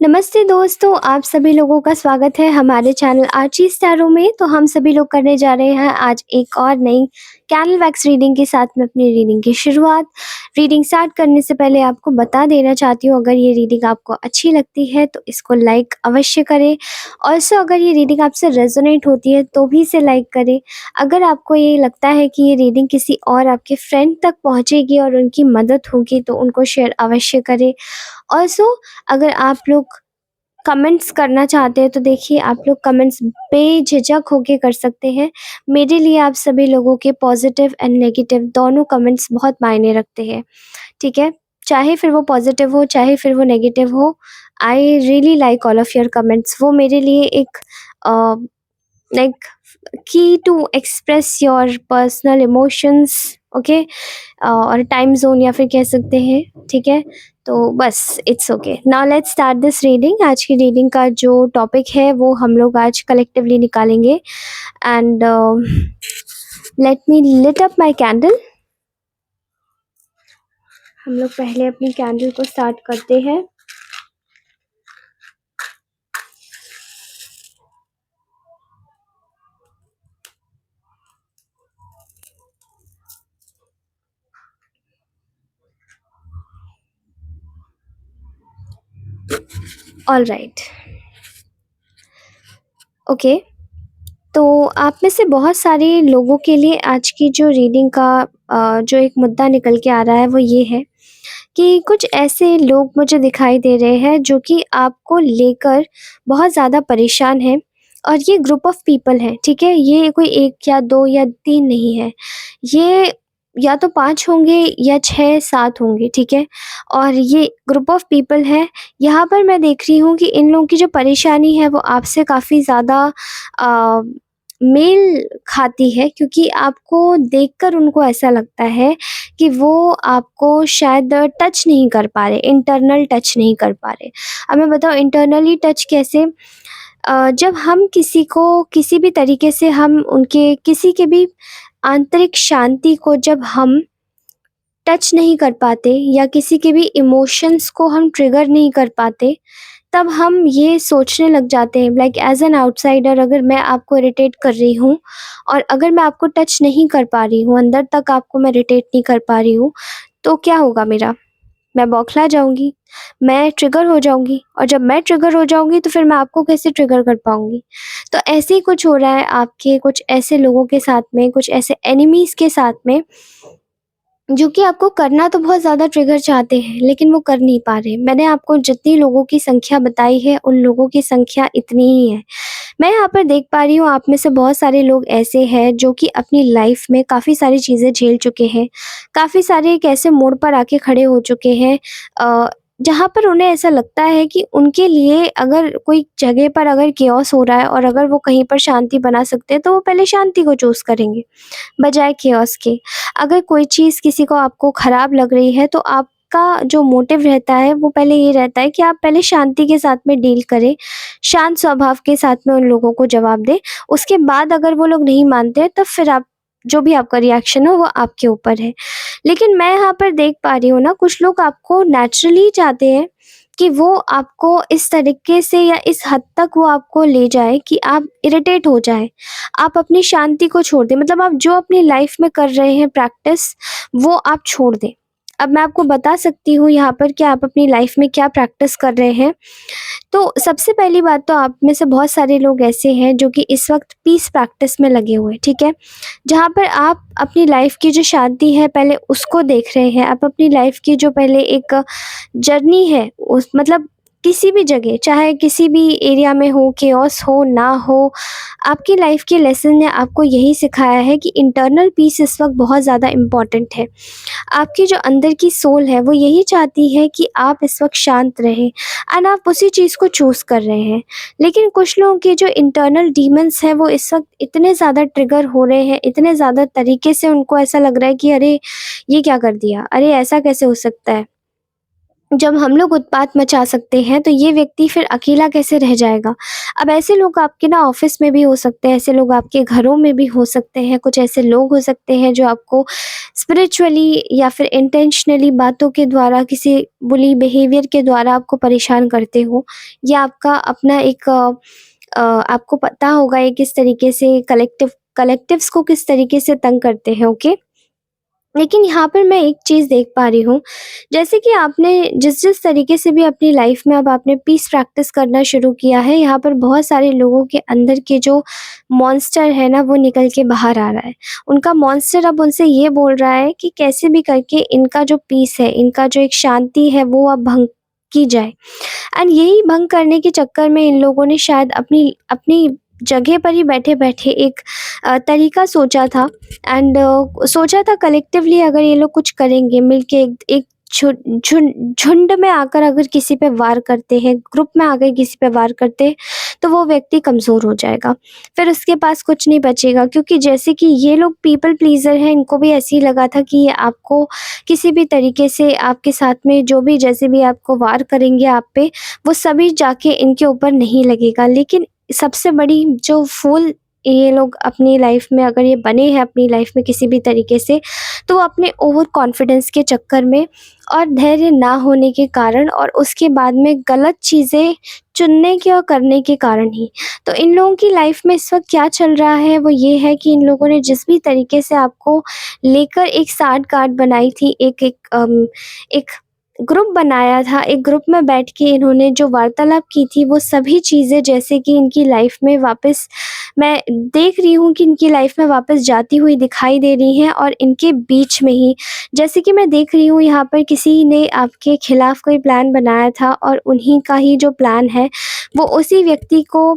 नमस्ते दोस्तों, आप सभी लोगों का स्वागत है हमारे चैनल आर्ची स्टारों में। तो हम सभी लोग करने जा रहे हैं आज एक और नई कैंडल वैक्स रीडिंग के साथ में अपनी रीडिंग की शुरुआत। रीडिंग स्टार्ट करने से पहले आपको बता देना चाहती हूँ, अगर ये रीडिंग आपको अच्छी लगती है तो इसको लाइक अवश्य करें। ऑल्सो अगर ये रीडिंग आपसे रेजोनेट होती है तो भी इसे लाइक करें। अगर आपको ये लगता है कि ये रीडिंग किसी और आपके फ्रेंड तक पहुँचेगी और उनकी मदद होगी तो उनको शेयर अवश्य करें। ऑल्सो अगर आप लोग कमेंट्स करना चाहते हैं तो देखिए, आप लोग कमेंट्स बेझिझक होके कर सकते हैं। मेरे लिए आप सभी लोगों के पॉजिटिव एंड नेगेटिव दोनों कमेंट्स बहुत मायने रखते हैं, ठीक है? चाहे फिर वो पॉजिटिव हो, चाहे फिर वो नेगेटिव हो, I really like all of your comments. वो मेरे लिए एक like key to express your personal emotions, okay? और टाइम ज़ोन या फिर कह सकते हैं, ठीक है? तो बस it's okay. Now let's start this reading. आज की रीडिंग का जो टॉपिक है वो हम लोग आज कलेक्टिवली निकालेंगे। And let me lit up my candle. हम लोग पहले अपनी कैंडल को स्टार्ट करते हैं। All right, okay. तो आप में से बहुत सारे लोगों के लिए आज की जो रीडिंग का जो एक मुद्दा निकल के आ रहा है वो ये है कि कुछ ऐसे लोग मुझे दिखाई दे रहे हैं जो कि आपको लेकर बहुत ज़्यादा परेशान हैं। और ये ग्रुप ऑफ पीपल हैं, ठीक है? ये कोई 1 या 2 या 3 नहीं है। ये या तो 5 होंगे या 6-7 होंगे, ठीक है? और ये ग्रुप ऑफ पीपल है। यहाँ पर मैं देख रही हूँ कि इन लोगों की जो परेशानी है वो आपसे काफ़ी ज़्यादा अ, मेल खाती है, क्योंकि आपको देखकर उनको ऐसा लगता है कि वो आपको शायद टच नहीं कर पा रहे, इंटरनल टच नहीं कर पा रहे। अब मैं बताऊँ इंटरनली टच कैसे? जब हम किसी को किसी भी तरीके से हम उनके किसी के भी आंतरिक शांति को जब हम टच नहीं कर पाते या किसी के भी इमोशंस को हम ट्रिगर नहीं कर पाते, तब हम ये सोचने लग जाते हैं लाइक एज़ एन आउटसाइडर, अगर मैं आपको इरिटेट कर रही हूँ और अगर मैं आपको टच नहीं कर पा रही हूँ, अंदर तक आपको मैं इरिटेट नहीं कर पा रही हूँ, तो क्या होगा मेरा? मैं बौखला जाऊँगी, मैं ट्रिगर हो जाऊँगी, और जब मैं ट्रिगर हो जाऊँगी तो फिर मैं आपको कैसे ट्रिगर कर पाऊँगी? तो ऐसे ही कुछ हो रहा है आपके कुछ ऐसे लोगों के साथ में, कुछ ऐसे एनिमीज़ के साथ में, जो कि आपको करना तो बहुत ज़्यादा ट्रिगर चाहते हैं, लेकिन वो कर नहीं पा रहे। मैंने आपको जितनी लोगों की संख्या बताई है, उन लोगों की संख्या इतनी ही है। मैं यहाँ पर देख पा रही हूँ आप में से बहुत सारे लोग ऐसे हैं जो कि अपनी लाइफ़ में काफ़ी सारी चीज़ें झेल चुके हैं। काफ़ी सारे एक ऐसे मोड़ पर आके खड़े हो चुके हैं जहाँ पर उन्हें ऐसा लगता है कि उनके लिए अगर कोई जगह पर अगर केओस हो रहा है और अगर वो कहीं पर शांति बना सकते हैं, तो वो पहले शांति को चूज़ करेंगे, बजाय केओस के। अगर कोई चीज़ किसी को आपको ख़राब लग रही है तो आपका जो मोटिव रहता है वो पहले ये रहता है कि आप पहले शांति के साथ में डील करें, शांत स्वभाव के साथ में उन लोगों को जवाब दें। उसके बाद अगर वो लोग नहीं मानते तब फिर आप जो भी आपका रिएक्शन हो वो आपके ऊपर है। लेकिन मैं यहाँ पर देख पा रही हूँ ना, कुछ लोग आपको नेचुरली चाहते हैं कि वो आपको इस तरीके से या इस हद तक वो आपको ले जाए कि आप इरिटेट हो जाएँ। आप अपनी शांति को छोड़ दें, मतलब आप जो अपनी लाइफ में कर रहे हैं प्रैक्टिस, वो आप छोड़ दें। अब मैं आपको बता सकती हूँ यहाँ पर कि आप अपनी लाइफ में क्या प्रैक्टिस कर रहे हैं। तो सबसे पहली बात, तो आप में से बहुत सारे लोग ऐसे हैं जो कि इस वक़्त पीस प्रैक्टिस में लगे हुए हैं, ठीक है? जहाँ पर आप अपनी लाइफ की जो शांति है पहले उसको देख रहे हैं। आप अपनी लाइफ की जो पहले एक जर्नी है, उस मतलब किसी भी जगह, चाहे किसी भी एरिया में हो, केओस हो, ना हो, आपकी लाइफ के लेसन ने आपको यही सिखाया है कि इंटरनल पीस इस वक़्त बहुत ज़्यादा इम्पोर्टेंट है। आपकी जो अंदर की सोल है वो यही चाहती है कि आप इस वक़्त शांत रहें, एंड आप उसी चीज़ को चूज़ कर रहे हैं। लेकिन कुछ लोगों के जो इंटरनल डीमन्स हैं वो इस वक़्त इतने ज़्यादा ट्रिगर हो रहे हैं, इतने ज़्यादा तरीके से उनको ऐसा लग रहा है कि अरे! ये क्या कर दिया? अरे! ऐसा कैसे हो सकता है? जब हम लोग उत्पात मचा सकते हैं, तो ये व्यक्ति फिर अकेला कैसे रह जाएगा? अब ऐसे लोग आपके ना ऑफ़िस में भी हो सकते हैं, ऐसे लोग आपके घरों में भी हो सकते हैं, कुछ ऐसे लोग हो सकते हैं जो आपको स्पिरिचुअली या फिर इंटेंशनली बातों के द्वारा, किसी बुली बिहेवियर के द्वारा आपको परेशान करते हो, या आपका अपना एक आपको पता होगा ये किस तरीके से कलेक्टिव्स को किस तरीके से तंग करते हैं, ओके? लेकिन यहाँ पर मैं एक चीज़ देख पा रही हूँ, जैसे कि आपने जिस-जिस तरीके से भी अपनी लाइफ़ में अब आपने पीस प्रैक्टिस करना शुरू किया है, यहाँ पर बहुत सारे लोगों के अंदर के जो मॉन्स्टर है ना, वो निकल के बाहर आ रहा है। उनका मॉन्स्टर अब उनसे ये बोल रहा है कि कैसे भी करके इनका जो पीस है, इनका जो एक शांति है, वो अब भंग की जाए। एंड यही भंग करने के चक्कर में इन लोगों ने शायद अपनी अपनी जगह पर ही बैठे-बैठे एक तरीका सोचा था, एंड सोचा था कलेक्टिवली अगर ये लोग कुछ करेंगे मिलके, एक एक झुंड में आकर अगर किसी पे वार करते हैं, ग्रुप में आकर किसी पे वार करते हैं, तो वो व्यक्ति कमज़ोर हो जाएगा। फिर उसके पास कुछ नहीं बचेगा, क्योंकि जैसे कि ये लोग पीपल प्लीज़र हैं, इनको भी ऐसे ही लगा था कि ये आपको किसी भी तरीके से आपके साथ में जो भी जैसे भी आपको वार करेंगे आप पे, वो सभी जाके इनके ऊपर नहीं लगेगा। लेकिन सबसे बड़ी जो फूल ये लोग अपनी लाइफ में अगर ये बने हैं अपनी लाइफ में किसी भी तरीके से, तो वो अपने ओवर कॉन्फिडेंस के चक्कर में और धैर्य ना होने के कारण और उसके बाद में गलत चीज़ें चुनने के और करने के कारण ही। तो इन लोगों की लाइफ में इस वक़्त क्या चल रहा है, वो ये है कि इन लोगों ने जिस भी तरीके से आपको लेकर एक साठ-गाँठ बनाई थी, एक ग्रुप बनाया था, एक ग्रुप में बैठ के इन्होंने जो वार्तालाप की थी, वो सभी चीज़ें जैसे कि इनकी लाइफ में वापस मैं देख रही हूँ कि इनकी लाइफ में वापस जाती हुई दिखाई दे रही हैं, और इनके बीच में ही जैसे कि मैं देख रही हूँ यहाँ पर किसी ने आपके खिलाफ कोई प्लान बनाया था, और उन्हीं का ही जो प्लान है, वो उसी व्यक्ति को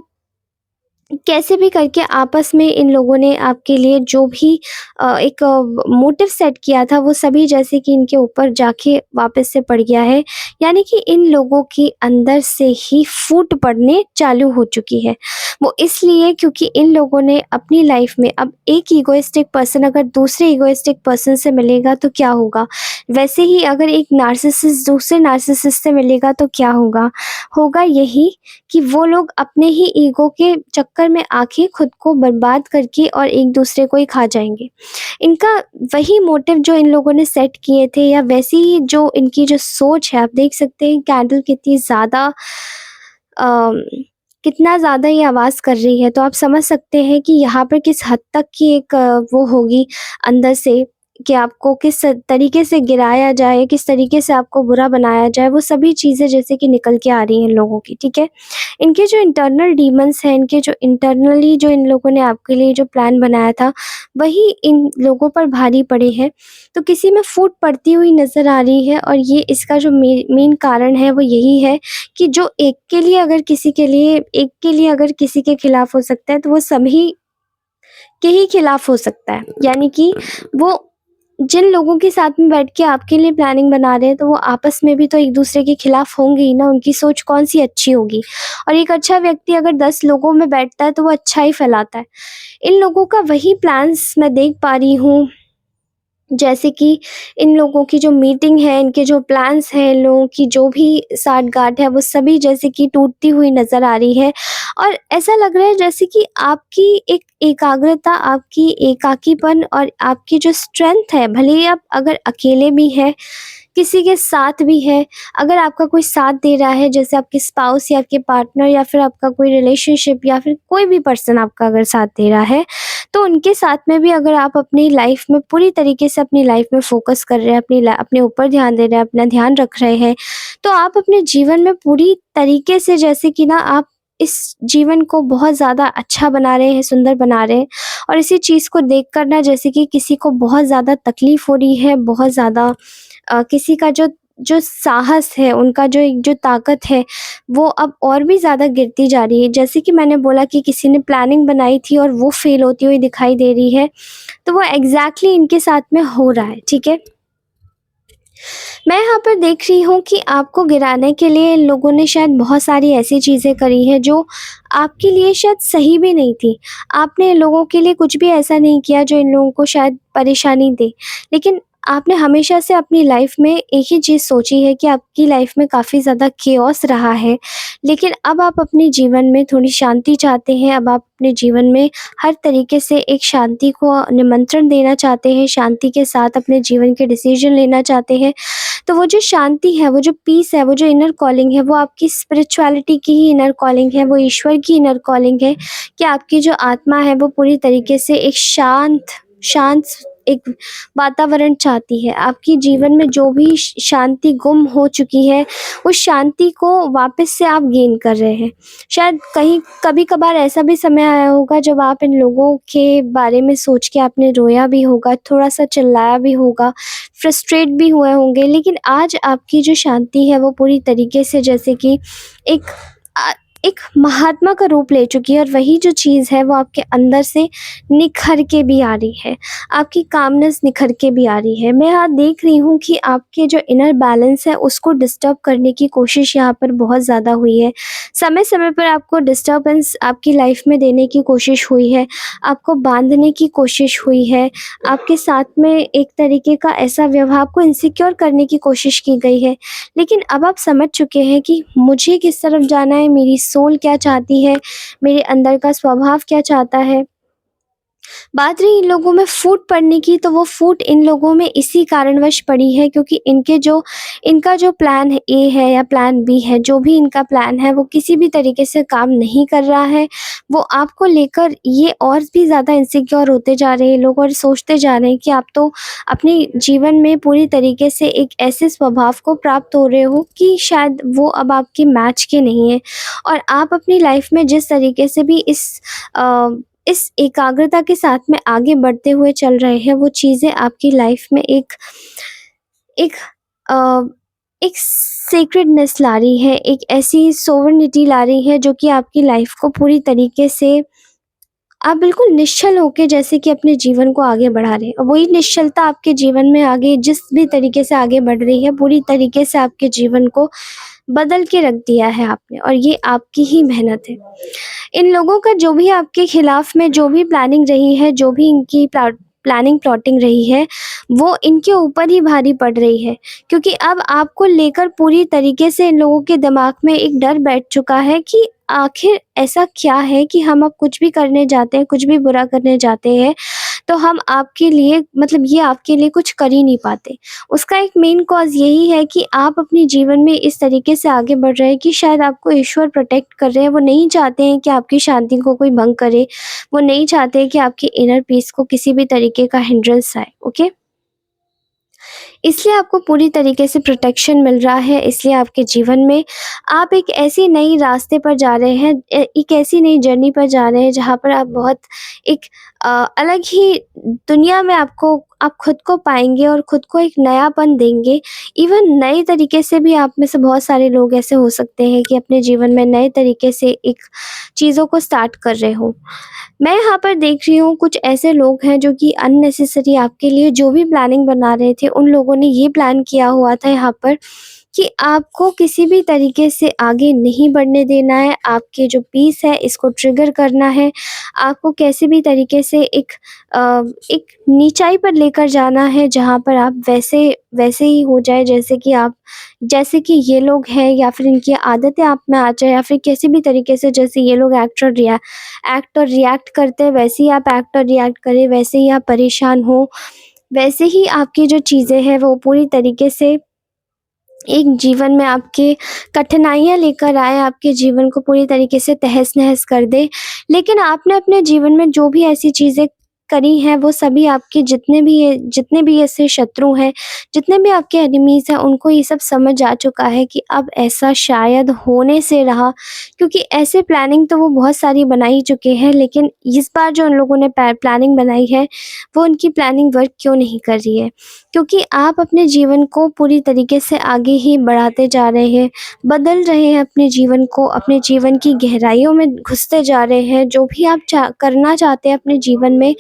कैसे भी करके आपस में इन लोगों ने आपके लिए जो भी एक मोटिव सेट किया था, वो सभी जैसे कि इनके ऊपर जाके वापस से पड़ गया है। यानी कि इन लोगों के अंदर से ही फूट पड़ने चालू हो चुकी है। वो इसलिए क्योंकि इन लोगों ने अपनी लाइफ में अब एक इगोइस्टिक पर्सन अगर दूसरे इगोइस्टिक पर्सन से मिलेगा तो क्या होगा? वैसे ही अगर एक नार्सिसिस्ट दूसरे नार्सिसिस्ट से मिलेगा तो क्या होगा? होगा यही कि वो लोग अपने ही ईगो के चक्कर में आके खुद को बर्बाद करके और एक दूसरे को ही खा जाएँगे। इनका वही मोटिव जो इन लोगों ने सेट किए थे, या वैसी ही जो इनकी जो सोच है, आप देख सकते हैं कैंडल अम, कितना ज़्यादा ये आवाज़ कर रही है, तो आप समझ सकते हैं कि यहाँ पर किस हद तक की एक वो होगी अंदर से कि आपको किस तरीके से गिराया जाए, किस तरीके से आपको बुरा बनाया जाए, वो सभी चीज़ें जैसे कि निकल के आ रही हैं इन लोगों की, ठीक है? इनके जो इंटरनल डीमन्स हैं, इनके जो इंटरनली जो इन लोगों ने आपके लिए जो प्लान बनाया था, वही इन लोगों पर भारी पड़े हैं। तो किसी में फूट पड़ती हुई नज़र आ रही है, और ये इसका जो मेन कारण है वो यही है कि जो एक के लिए अगर किसी के खिलाफ हो सकता है, तो वो सभी के ही खिलाफ हो सकता है। यानी कि वो जिन लोगों के साथ में बैठ के आपके लिए प्लानिंग बना रहे हैं, तो वो आपस में भी तो एक-दूसरे के खिलाफ होंगे ही ना, उनकी सोच कौन-सी अच्छी होगी। और एक अच्छा व्यक्ति अगर 10 लोगों में बैठता है, तो वो अच्छा ही फैलाता है। इन लोगों का वही प्लान्स मैं देख पा रही हूँ, जैसे कि इन लोगों की जो मीटिंग है, इनके जो प्लान्स हैं, इन लोगों की जो भी साठगांठ है, वो सभी जैसे कि टूटती हुई नज़र आ रही है। और ऐसा लग रहा है जैसे कि आपकी एक एकाग्रता, आपकी एकाकीपन और आपकी जो स्ट्रेंथ है, भले ही आप अगर अकेले भी हैं, किसी के साथ भी है, अगर आपका कोई साथ दे रहा है, जैसे आपके स्पाउस या आपके पार्टनर या फिर आपका कोई रिलेशनशिप या फिर कोई भी पर्सन आपका अगर साथ दे रहा है, तो उनके साथ में भी अगर आप अपनी लाइफ में पूरी तरीके से अपनी लाइफ में फ़ोकस कर रहे हैं, अपने ऊपर ध्यान दे रहे हैं, अपना ध्यान रख रहे हैं, तो आप अपने जीवन में पूरी तरीके से जैसे कि ना आप इस जीवन को बहुत ज़्यादा अच्छा बना रहे हैं, सुंदर बना रहे हैं। और इसी चीज़ को देखकर ना जैसे कि किसी को बहुत ज़्यादा तकलीफ़ हो रही है, बहुत ज़्यादा किसी का जो जो साहस है, उनका जो एक जो ताकत है, वो अब और भी ज़्यादा गिरती जा रही है। जैसे कि मैंने बोला कि किसी ने प्लानिंग बनाई थी और वो फ़ेल होती हुई दिखाई दे रही है, तो वो एग्ज़ैक्टली इनके साथ में हो रहा है, ठीक है? मैं यहाँ पर देख रही हूँ कि आपको गिराने के लिए इन लोगों ने शायद बहुत सारी ऐसी चीज़ें करी हैं जो आपके लिए शायद सही भी नहीं थी। आपने इन लोगों के लिए कुछ भी ऐसा नहीं किया जो इन लोगों को शायद परेशानी दे। लेकिन आपने हमेशा से अपनी लाइफ में एक ही चीज़ सोची है कि आपकी लाइफ में काफ़ी ज़्यादा केओस रहा है, लेकिन अब आप अपने जीवन में थोड़ी शांति चाहते हैं, अब आप अपने जीवन में हर तरीके से एक शांति को निमंत्रण देना चाहते हैं, शांति के साथ अपने जीवन के डिसीज़न लेना चाहते हैं। तो वो जो शांति है, वो जो पीस है, वो जो इनर कॉलिंग है, वो आपकी स्पिरिचुअलिटी की ही इनर कॉलिंग है, वो ईश्वर की इनर कॉलिंग है कि आपकी जो आत्मा है वो पूरी तरीके से एक शांत शांत एक वातावरण चाहती है। आपकी जीवन में जो भी शांति गुम हो चुकी है, उस शांति को वापस से आप गेन कर रहे हैं। शायद कहीं कभी-कभार ऐसा भी समय आया होगा जब आप इन लोगों के बारे में सोच के आपने रोया भी होगा, थोड़ा-सा चिल्लाया भी होगा, फ्रस्ट्रेट भी हुए होंगे, लेकिन आज आपकी जो शांति है वो पूरी तरीके से जैसे कि एक अ, एक महात्मा का रूप ले चुकी है, और वही जो चीज़ है वो आपके अंदर से निखर के भी आ रही है। आपकी कामनेस निखर के भी आ रही है। मैं यहाँ देख रही हूँ कि आपके जो इनर बैलेंस है उसको डिस्टर्ब करने की कोशिश यहाँ पर बहुत ज़्यादा हुई है। समय-समय पर आपको डिस्टर्बेंस आपकी लाइफ में देने की कोशिश हुई है, आपको बाँधने की कोशिश हुई है, आपके साथ में एक तरीके का ऐसा व्यवहार, आपको इनसिक्योर करने की कोशिश की गई है। लेकिन अब आप समझ चुके हैं कि मुझे किस तरफ जाना है, मेरी सोल क्या चाहती है, मेरे अंदर का स्वभाव क्या चाहता है। बात रही इन लोगों में फूट पड़ने की, तो वो फूट इन लोगों में इसी कारणवश पड़ी है क्योंकि इनका जो प्लान ए है या प्लान बी है, जो भी इनका प्लान है वो किसी भी तरीके से काम नहीं कर रहा है। वो आपको लेकर ये और भी ज़्यादा इनसिक्योर होते जा रहे हैं लोग, और सोचते जा रहे हैं कि आप तो अपने जीवन में पूरी तरीके से एक ऐसे स्वभाव को प्राप्त हो रहे हो कि शायद वो अब आपके मैच के नहीं हैं। और आप अपनी लाइफ में जिस तरीके से भी अ, इस एकाग्रता के साथ में आगे बढ़ते हुए चल रहे हैं, वो चीज़ें आपकी लाइफ में एक अ, एक सेक्रेडनेस ला रही है, एक ऐसी सोवेनिटी ला रही है जो कि आपकी लाइफ को पूरी तरीके से आप बिल्कुल निश्चल होके जैसे कि अपने जीवन को आगे बढ़ा रहे हैं, और वही निश्चलता आपके जीवन में आगे जिस भी तरीके से आगे बढ़ रही है, पूरी तरीके से आपके जीवन को बदल के रख दिया है आपने, और ये आपकी ही मेहनत है। इन लोगों का जो भी आपके खिलाफ में जो भी प्लानिंग रही है, जो भी इनकी प्लानिंग प्लॉटिंग रही है, वो इनके ऊपर ही भारी पड़ रही है, क्योंकि अब आपको लेकर पूरी तरीके से इन लोगों के दिमाग में एक डर बैठ चुका है कि आखिर ऐसा क्या है कि हम अब कुछ भी करने जाते हैं, कुछ भी बुरा करने जाते हैं, तो हम आपके लिए मतलब ये आपके लिए कुछ कर ही नहीं पाते। उसका एक मेन कॉज़ यही है कि आप अपने जीवन में इस तरीके से आगे बढ़ रहे हैं कि शायद आपको ईश्वर प्रोटेक्ट कर रहे हैं, वो नहीं चाहते हैं कि आपकी शांति को कोई भंग करे, वो नहीं चाहते कि आपकी इनर पीस को किसी भी तरीके का हिंड्रेंस आए, ओके? इसलिए आपको पूरी तरीके से प्रोटेक्शन मिल रहा है, इसलिए आपके जीवन में आप एक ऐसी नई रास्ते पर जा रहे हैं, एक ऐसी नई जर्नी पर जा रहे हैं जहाँ पर आप बहुत एक अलग ही दुनिया में आप खुद को पाएँगे और खुद को एक नयापन देंगे। इवन नए तरीके से भी आप में से बहुत सारे लोग ऐसे हो सकते हैं कि अपने जीवन में नए तरीके से एक चीज़ों को स्टार्ट कर रहे हों। मैं यहाँ पर देख रही हूँ कुछ ऐसे लोग हैं जो कि अननेसेसरी आपके लिए जो भी प्लानिंग बना रहे थे, उन लोगों ने ये प्लान किया हुआ था यहाँ पर कि आपको किसी भी तरीके से आगे नहीं बढ़ने देना है, आपके जो पीस है इसको ट्रिगर करना है, आपको कैसे भी तरीके से एक नीचाई पर लेकर जाना है जहाँ पर आप वैसे वैसे ही हो जाए जैसे कि ये लोग हैं, या फिर इनकी आदतें आप में आ जाए, या फिर किसी भी तरीके से जैसे ये लोग एक्ट और रिएक्ट करते हैं वैसे ही आप एक्ट और रिएक्ट करें, वैसे ही आप परेशान हो, वैसे ही आपकी जो चीज़ें हैं वो पूरी तरीके से एक जीवन में आपके कठिनाइयाँ लेकर आए, आपके जीवन को पूरी तरीके से तहस-नहस कर दे। लेकिन आपने अपने जीवन में जो भी ऐसी चीज़ें करी हैं, वो सभी आपके जितने भी ऐसे शत्रु हैं, जितने भी आपके एनिमीज़ हैं, उनको ये सब समझ आ चुका है कि अब ऐसा शायद होने से रहा, क्योंकि ऐसे प्लानिंग तो वो बहुत सारी बना ही चुके हैं, लेकिन इस बार जो उन लोगों ने प्लानिंग बनाई है, वो उनकी प्लानिंग वर्क क्यों नहीं कर रही है? क्योंकि आप अपने जीवन को पूरी तरीके से आगे ही बढ़ाते जा रहे हैं, बदल रहे हैं अपने जीवन को, अपने जीवन की गहराइयों में घुसते जा रहे हैं। जो भी आप करना चाहते हैं अपने जीवन में,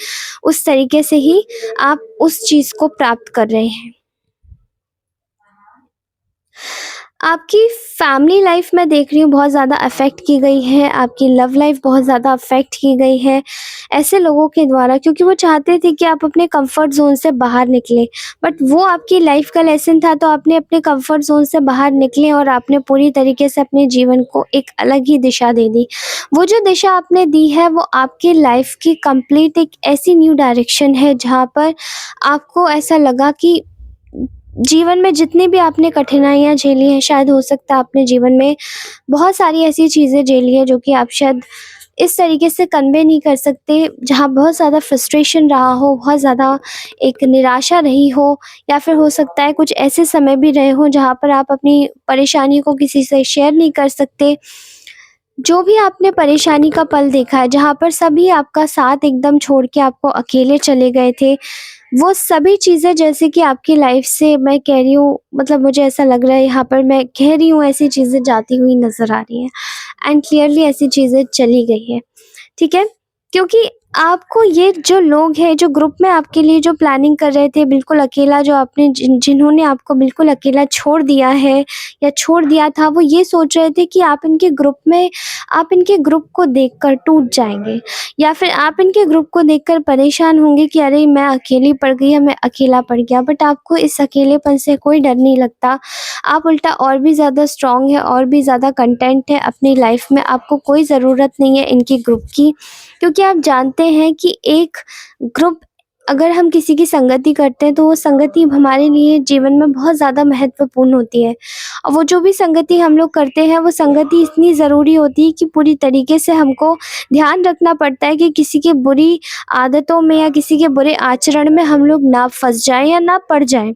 उस तरीके से ही आप उस चीज़ को प्राप्त कर रहे हैं। आपकी फैमिली लाइफ मैं देख रही हूँ बहुत ज़्यादा अफ़ेक्ट की गई है, आपकी लव लाइफ बहुत ज़्यादा अफ़ेक्ट की गई है, ऐसे लोगों के द्वारा, क्योंकि वो चाहते थे कि आप अपने कंफर्ट ज़ोन से बाहर निकलें। बट वो आपकी लाइफ का लेसन था, तो आपने अपने कंफर्ट ज़ोन से बाहर निकले और आपने पूरी तरीके से अपने जीवन को एक अलग ही दिशा दे दी। वो जो दिशा आपने दी है, वो आपकी लाइफ की कंप्लीट एक ऐसी न्यू डायरेक्शन है, जहाँ पर आपको ऐसा लगा कि जीवन में जितनी भी आपने कठिनाइयाँ झेली हैं, शायद हो सकता है आपने जीवन में बहुत सारी ऐसी चीज़ें झेली हैं जो कि आप शायद इस तरीके से कन्वे नहीं कर सकते, जहाँ बहुत ज़्यादा फ्रस्ट्रेशन रहा हो, बहुत ज़्यादा एक निराशा रही हो, या फिर हो सकता है कुछ ऐसे समय भी रहे हों जहाँ पर आप अपनी परेशानी को किसी से शेयर नहीं कर सकते। जो भी आपने परेशानी का पल देखा है, जहाँ पर सभी आपका साथ एकदम छोड़ के आपको अकेले चले गए थे, वो सभी चीज़ें जैसे कि आपकी लाइफ से मैं कह रही हूँ, मतलब मुझे ऐसा लग रहा है यहाँ पर मैं कह रही हूँ ऐसी चीज़ें जाती हुई नज़र आ रही हैं, एंड क्लियरली ऐसी चीज़ें चली गई हैं। ठीक है? क्योंकि आपको ये जो लोग हैं, जो ग्रुप में आपके लिए जो प्लानिंग कर रहे थे, बिल्कुल अकेला, जो आपने जिन्होंने आपको बिल्कुल अकेला छोड़ दिया है या छोड़ दिया था, वो ये सोच रहे थे कि आप इनके ग्रुप को देखकर टूट जाएँगे, या फिर आप इनके ग्रुप को देखकर परेशान होंगे कि अरे! मैं अकेली पड़ गई या मैं अकेला पड़ गया। बट आपको इस अकेलेपन से कोई डर नहीं लगता। आप उल्टा और भी ज़्यादा स्ट्रॉन्ग हैं, और भी ज़्यादा कंटेंट है अपनी लाइफ में। आपको कोई ज़रूरत नहीं है इनके ग्रुप की, क्योंकि आप जानते हैं कि एक ग्रुप, अगर हम किसी की संगति करते हैं, तो वो संगति हमारे लिए जीवन में बहुत ज़्यादा महत्वपूर्ण होती है। और वो जो भी संगति हम लोग करते हैं, वो संगति इतनी ज़रूरी होती है कि पूरी तरीके से हमको ध्यान रखना पड़ता है कि किसी की बुरी आदतों में या किसी के बुरे आचरण में हम लोग ना फँस जाएँ या ना पड़ जाएँ।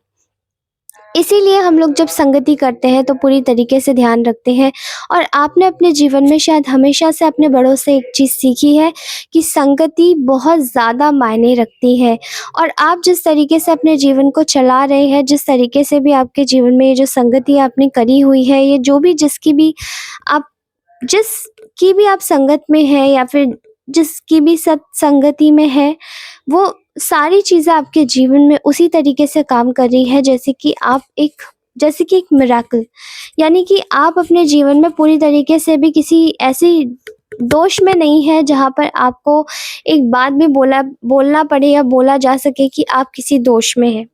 इसीलिए हम लोग जब संगति करते हैं, तो पूरी तरीके से ध्यान रखते हैं। और आपने अपने जीवन में शायद हमेशा से अपने बड़ों से एक चीज़ सीखी है कि संगति बहुत ज़्यादा मायने रखती है। और आप जिस तरीके से अपने जीवन को चला रहे हैं, जिस तरीके से भी आपके जीवन में ये जो संगति आपने करी हुई है, ये जो भी आप जिसकी भी आप संगत में हैं, या फिर जिसकी भी सत्संगति में है, वो सारी चीज़ें आपके जीवन में उसी तरीके से काम कर रही है, जैसे कि एक मिरेकल। यानी कि आप अपने जीवन में पूरी तरीके से भी किसी ऐसी दोष में नहीं है, जहाँ पर आपको एक बाद में बोलना पड़े या बोला जा सके कि आप किसी दोष में हैं।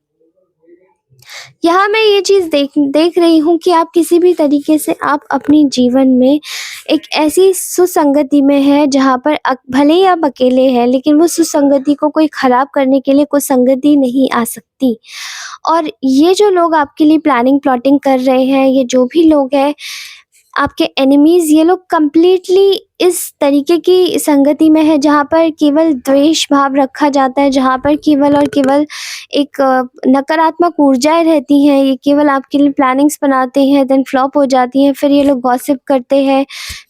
यहाँ मैं ये चीज़ देख देख रही हूँ कि आप किसी भी तरीके से आप अपने जीवन में एक ऐसी सुसंगति में हैं, जहाँ पर भले ही आप अकेले हैं, लेकिन वो सुसंगति को कोई ख़राब करने के लिए कोई संगति नहीं आ सकती। और ये जो लोग आपके लिए प्लानिंग प्लॉटिंग कर रहे हैं, ये जो भी लोग हैं आपके एनिमीज़, ये लोग कंप्लीटली इस तरीके की संगति में है, जहाँ पर केवल द्वेष भाव रखा जाता है, जहाँ पर केवल और केवल एक नकारात्मक ऊर्जाएँ रहती हैं। ये केवल आपके लिए प्लानिंग्स बनाते हैं, देन फ्लॉप हो जाती हैं, फिर ये लोग गॉसिप करते हैं,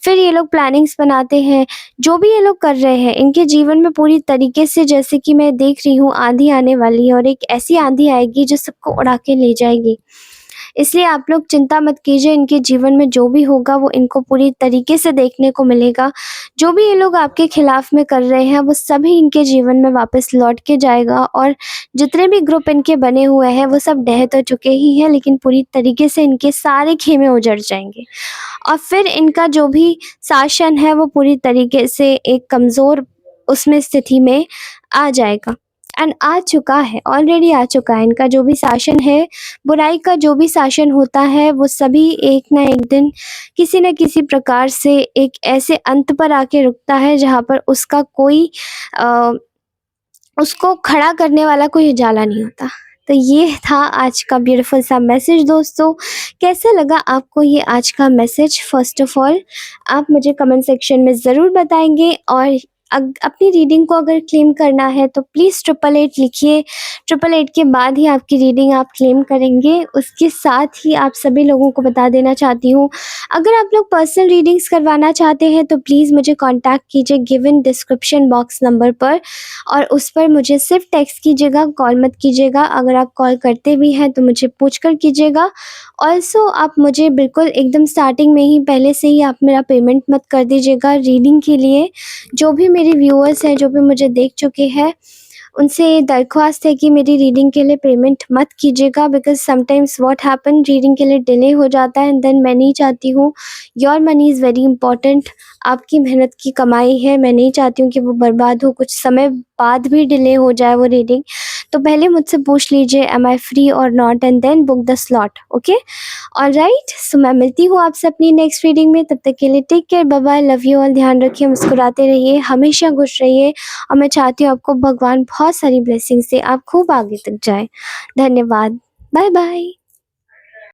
फिर ये लोग प्लानिंग्स बनाते हैं। जो भी ये लोग कर रहे हैं, इनके जीवन में पूरी तरीके से, जैसे कि मैं देख रही हूँ, आँधी आने वाली है, और एक ऐसी आँधी आएगी जो सबको उड़ा के ले जाएगी। इसलिए आप लोग चिंता मत कीजिए, इनके जीवन में जो भी होगा वो इनको पूरी तरीके से देखने को मिलेगा। जो भी ये लोग आपके खिलाफ में कर रहे हैं, वो सभी इनके जीवन में वापस लौट के जाएगा, और जितने भी ग्रुप इनके बने हुए हैं, वो सब ढह तो चुके ही हैं, लेकिन पूरी तरीके से इनके सारे खेमे उजड़ जाएँगे। और फिर इनका जो भी शासन है, वो पूरी तरीके से एक कमज़ोर उसमें स्थिति में आ जाएगा, एंड आ चुका है, ऑलरेडी आ चुका है। इनका जो भी शासन है, बुराई का जो भी शासन होता है, वो सभी एक ना एक दिन किसी न किसी प्रकार से एक ऐसे अंत पर आके रुकता है, जहाँ पर अ, उसको खड़ा करने वाला कोई उजाला नहीं होता। तो ये था आज का ब्यूटीफुल सा मैसेज दोस्तों। कैसा लगा आपको ये आज का मैसेज? फर्स्ट ऑफ ऑल आप मुझे कमेंट सेक्शन में ज़रूर बताएँगे, और अपनी रीडिंग को अगर क्लेम करना है, तो प्लीज़ 888 लिखिए। 888 के बाद ही आपकी रीडिंग आप क्लेम करेंगे। उसके साथ ही आप सभी लोगों को बता देना चाहती हूँ, अगर आप लोग पर्सनल रीडिंग्स करवाना चाहते हैं, तो प्लीज़ मुझे कॉन्टैक्ट कीजिए गिवन डिस्क्रिप्शन बॉक्स नंबर पर, और उस पर मुझे सिर्फ टेक्स्ट कीजिएगा, कॉल मत कीजिएगा। अगर आप कॉल करते भी हैं, तो मुझे पूछ कर कीजिएगा। ऑल्सो आप मुझे बिल्कुल एकदम स्टार्टिंग में ही, पहले से ही आप मेरा पेमेंट मत कर दीजिएगा रीडिंग के लिए। जो भी मेरे व्यूअर्स हैं, जो भी मुझे देख चुके हैं, उनसे दरख्वास्त है कि मेरी रीडिंग के लिए पेमेंट मत कीजिएगा, because sometimes what happen, reading के लिए डिले हो जाता है एंड देन मैं नहीं चाहती हूँ, your money is very important, आपकी मेहनत की कमाई है, मैं नहीं चाहती हूँ कि वो बर्बाद हो, कुछ समय बाद भी डिले हो जाए वो रीडिंग। तो पहले मुझसे पूछ लीजिए एम आई फ्री और not and then book the slot, okay? Alright, so मैं मिलती हूँ आपसे अपनी नेक्स्ट रीडिंग में, तब तक के लिए take care, bye bye, love you all, ध्यान रखिए, मुस्कुराते रहिए, हमेशा खुश रहिए और मैं चाहती हूँ आपको भगवान बहुत सारी ब्लेसिंग्स दे, आप खूब आगे तक जाएँ। धन्यवाद। Bye bye.